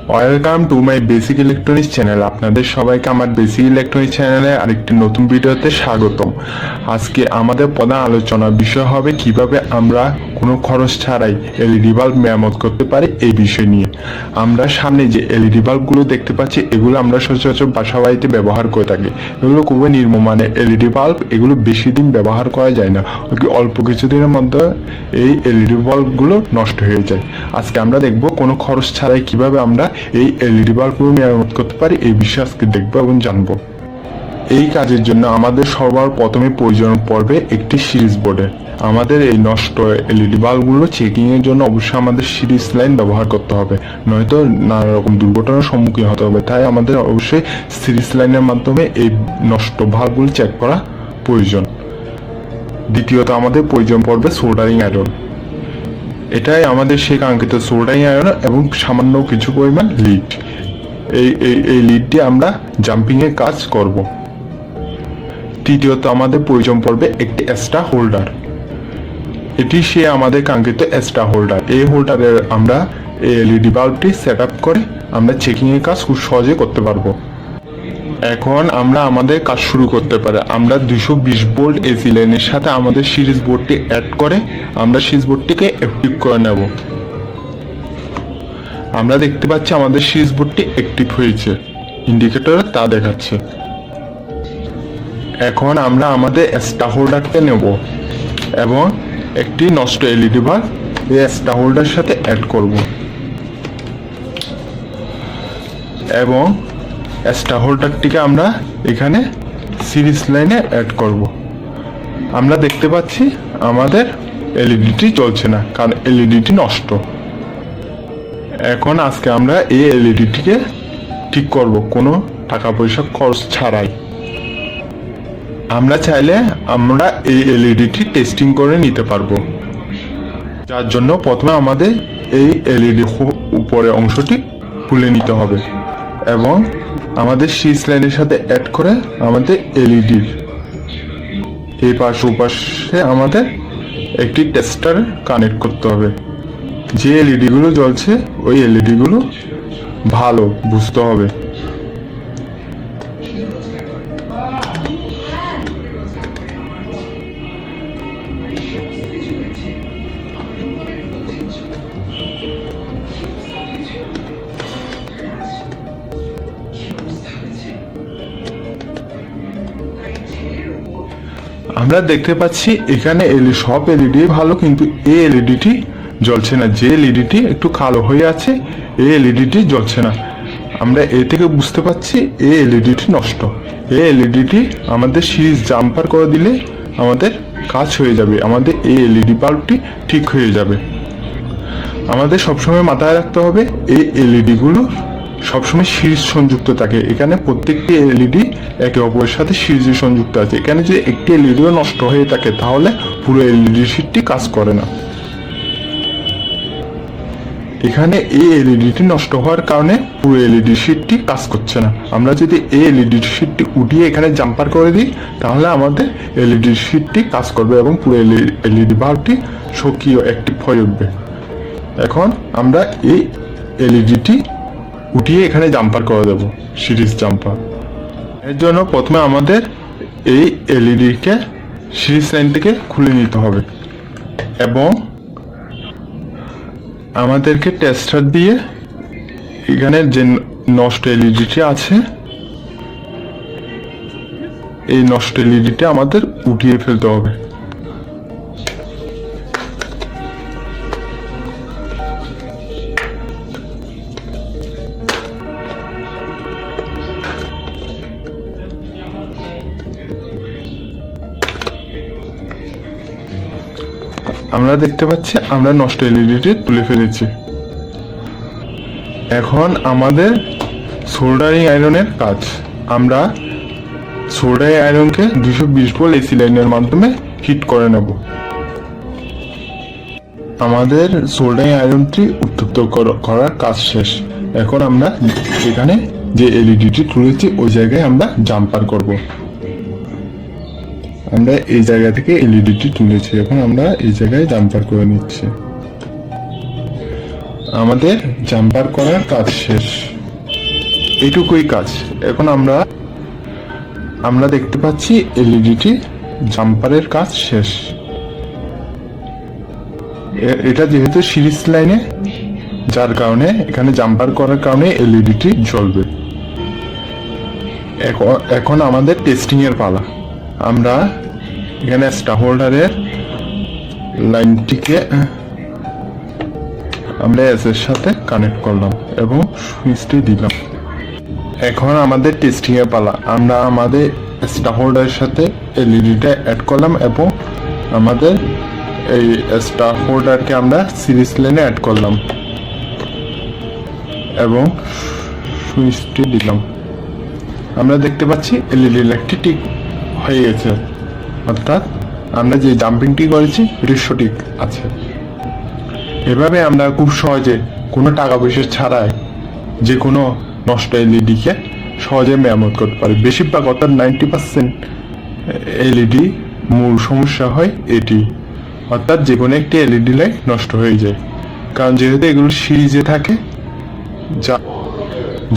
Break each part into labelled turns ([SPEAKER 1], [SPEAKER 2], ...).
[SPEAKER 1] Welcome to my basic electronics channel. আপনাদের সবাইকে আমার বেসিক ইলেকট্রনিক্স চ্যানেলে আরেকটি নতুন ভিডিওতে স্বাগতম। আজকে আমাদের প্রধান আলোচনার বিষয় হবে কিভাবে আমরা কোনো খরচ ছাড়াই এলইডি বাল্ব মেরামত করতে পারি এই বিষয় নিয়ে। আমরা সামনে যে এলইডি বাল্বগুলো দেখতে পাচ্ছি এগুলো আমরা সচরাচর বাসা বাড়িতে ব্যবহার করে থাকি। এগুলো খুবই নিম্নমানের এলইডি বাল্ব, এগুলো বেশি দিন ব্যবহার করা যায় না, অল্প কিছুদিনের মধ্যে এই এলইডি বাল্বগুলো নষ্ট হয়ে যায়। আজকে আমরা দেখব কোনো খরচ ছাড়াই কিভাবে আমরা এই এলইডি বাল্বগুলো মেরামত করতে পারি এই বিষয়ে আজকে দেখবো এবং জানবো। এই কাজের জন্য আমাদের সবার প্রথমে প্রয়োজন পড়বে একটি সিরিজ বোর্ডের। আমাদের এই নষ্ট এলইডি বাল্বগুলো চেকিং এর জন্য অবশ্যই আমাদের সিরিজ লাইন ব্যবহার করতে হবে, নয়তো নানা রকম দুর্ঘটনার সম্মুখীন হতে হবে। তাই আমাদের অবশ্যই সিরিজ লাইনের মাধ্যমে এই নষ্ট বাল্বগুলো চেক করা প্রয়োজন। দ্বিতীয়ত আমাদের প্রয়োজন পড়বে সোল্ডারিং আয়রন। এটাই আমাদের সেই কাঙ্ক্ষিত সোল্ডারিং আয়রন এবং সামান্য কিছু পরিমাণ লিড। এই লিড দিয়ে আমরা জাম্পিং এর কাজ করব। তৃতীয়ত আমাদের প্রয়োজন পড়বে একটি এক্সট্রা হোল্ডার। এটি সে আমাদের কাঙ্ক্ষিত এক্সট্রা হোল্ডার। এই হোল্ডারে আমরা এই এলইডি বাল্বটি সেট আপ করে আমরা চেকিং এর কাজ খুব সহজে করতে পারবো। এখন আমরা আমাদের কাজ শুরু করতে পারি। আমরা 220 ভোল্ট এসি লাইনের সাথে আমাদের সিরিজ বোর্ডটি অ্যাড করে আমরা সিরিজ বোর্ডটিকে অ্যাক্টিভ করে নেব। আমরা দেখতে পাচ্ছি আমাদের সিরিজ বোর্ডটি অ্যাক্টিভ হয়েছে, ইন্ডিকেটরে তা দেখাচ্ছে। এখন আমরা আমাদের এক্সট্রা হোল্ডারকে নেব এবং একটি নষ্ট এলইডি বাল্ব এই এক্সট্রা হোল্ডারের সাথে অ্যাড করব এবং এক্সট্রা হোল্ডারটিকে আমরা এখানে সিরিজ লাইনে অ্যাড করব। আমরা দেখতে পাচ্ছি আমাদের এলইডিটি চলছে না, কারণ এলইডিটি নষ্ট। এখন আজকে আমরা এই এলইডিটিকে ঠিক করব কোনো টাকা পয়সা খরচ ছাড়াই। আমরা চাইলে আমরা এই এলইডিটি টেস্টিং করে নিতে পারবো, যার জন্য প্রথমে আমাদের এই এলইডি উপরে অংশটি খুলে নিতে হবে এবং আমাদের সিরিজ লাইনের সাথে অ্যাড করে আমাদের এলইডির এই পাশে ওপাশে আমাদের একটি টেস্টার কানেক্ট করতে হবে। যে এলইডি গুলো জ্বলছে ওই এলইডি গুলো ভালো বুঝতে হবে। আমরা দেখতে পাচ্ছি এখানে সব এলইডি ভালো, কিন্তু এই এলইডিটি জ্বলছে না। যে এলইডিটি একটু কালো হয়ে আছে এই এলইডিটি জ্বলছে না। আমরা এ থেকে বুঝতে পারছি এই এলইডিটি নষ্ট। এই এলইডিটি আমাদের সিরিজ জাম্পার করে দিলে আমাদের কাজ হয়ে যাবে, আমাদের এই এলইডি বাল্বটি ঠিক হয়ে যাবে। আমাদের সবসময় মাথায় রাখতে হবে এই এলইডি গুলো সবসময় সিরিজ সংযুক্ত থাকে। এখানে প্রত্যেকটি এলইডি একে অপরের সাথে সিরিজে সংযুক্ত আছে। এখানে যদি একটি এলইডিও নষ্ট হয়ে থাকে তাহলে পুরো এলইডি শিটটি কাজ করে না। এখানে এই এলইডিটি নষ্ট হওয়ার কারণে পুরো এলইডি শিটটি কাজ করছে না। আমরা যদি এই এলইডি শিটটি উঠিয়ে এখানে জাম্পার করে দিই তাহলে আমাদের এলইডি শিটটি কাজ করবে এবং পুরো এলইডি বাল্বটি সক্রিয় অ্যাক্টিভ হয়ে উঠবে। এখন আমরা এই এলইডিটি উঠিয়ে এখানে জাম্পার করে দেব, সিরিজ জাম্পার। এর জন্য প্রথমে আমাদের এই এলইডিকে সিরিজ লাইন থেকে খুলে নিতে হবে এবং আমাদেরকে টেস্টার দিয়ে এখানে যে নষ্ট এলইডিটি আছে এই নষ্ট এলইডিটি আমাদের উঠিয়ে ফেলতে হবে। আমরা দেখতে পাচ্ছি আমরা নষ্ট এলইডিটি তুলে ফেলেছি। এখন আমাদের সোল্ডারিং আয়রনের কাজ। আমরা সোল্ডারিং আয়রনকে 220 ভোল্ট এসি লাইনের মাধ্যমে হিট করে নেব। আমাদের সোল্ডারিং আয়রনটি উত্তপ্ত করার কাজ শেষ। এখন আমরা এখানে যে এলইডিটি তুলেছি ওই জায়গায় আমরা জাম্পার করব। আমরা এই জায়গা থেকে এলইডিটি তুলেছি, এখন আমরা এই জায়গায় জাম্পার করে নিচ্ছি। আমাদের জাম্পার করার কাজ শেষ, এইটুকুই কাজ। এখন আমরা দেখতে পাচ্ছি এলইডিটি জাম্পারের কাজ শেষ। এটা যেহেতু সিরিজ লাইনে, যার কারণে এখানে জাম্পার করার কারণে এলইডিটি জ্বলবে। এখন আমাদের টেস্টিং এর পালা। আমরা এখানে স্টার হোল্ডারের লাইনটিকে আমরা এস এর সাথে কানেক্ট করলাম এবং সুইচটি দিলাম। এখন আমাদের টেস্টিং এর পালা। আমরা আমাদের স্টার হোল্ডারের সাথে এলইডিটা অ্যাড করলাম এবং আমাদের এই স্টার হোল্ডারকে আমরা সিরিজ লাইনে অ্যাড করলাম এবং সুইচটি দিলাম। আমরা দেখতে পাচ্ছি এলইডি লাইটটি ঠিক হয়ে গেছে, অর্থাৎ আমরা যে জাম্পিংটি করেছি এটি সঠিক আছে। এভাবে আমরা খুব সহজে কোনো টাকা পয়সা ছাড়াই যে কোনো নষ্ট এলইডিকে সহজে মেরামত করতে পারি। বেশিরভাগ অর্থাৎ 90% এলইডি মূল সমস্যা হয় এটি, অর্থাৎ যে কোনো একটি এলইডি লাইট নষ্ট হয়ে যায়, কারণ যেহেতু এগুলো সিরিজে থাকে,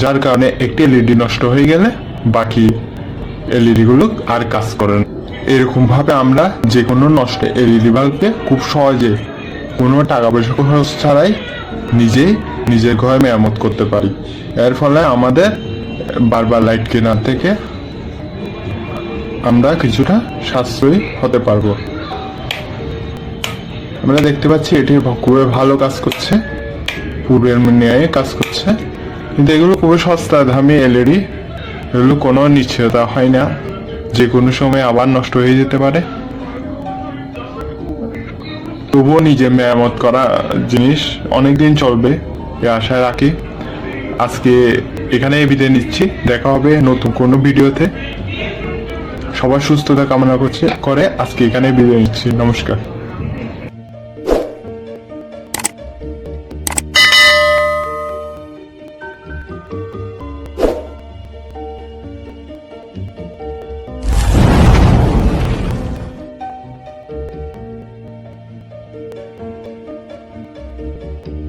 [SPEAKER 1] যার কারণে একটি এলইডি নষ্ট হয়ে গেলে বাকি এলইডি গুলো আর কাজ করে না। এরকম ভাবে আমরা যে কোনো নষ্ট এলইডি বাল্বকে খুব সহজে কোনো টাকা পয়সা খরচ ছাড়াই নিজের ঘরে মেরামত করতে পারি। এর ফলে আমাদের বারবার লাইট কেনার থেকে আমরা কিছুটা সাশ্রয়ী হতে পারবো। আমরা দেখতে পাচ্ছি এটি খুবই ভালো কাজ করছে, পূর্বের ন্যায় কাজ করছে, কিন্তু এগুলো খুবই সস্তা দামি এলইডি। এগুলো কোনো নিশ্চয়তা হয় না, যে কোনো সময় আবার নষ্ট হয়ে যেতে পারে। তবুও নিজে মেরামত করা জিনিস অনেকদিন চলবে এ আশা রাখি। আজকে এখানে বিদায় নিচ্ছি, দেখা হবে নতুন কোনো ভিডিওতে। সবার সুস্থতা কামনা করে আজকে এখানে বিদায় নিচ্ছি। নমস্কার।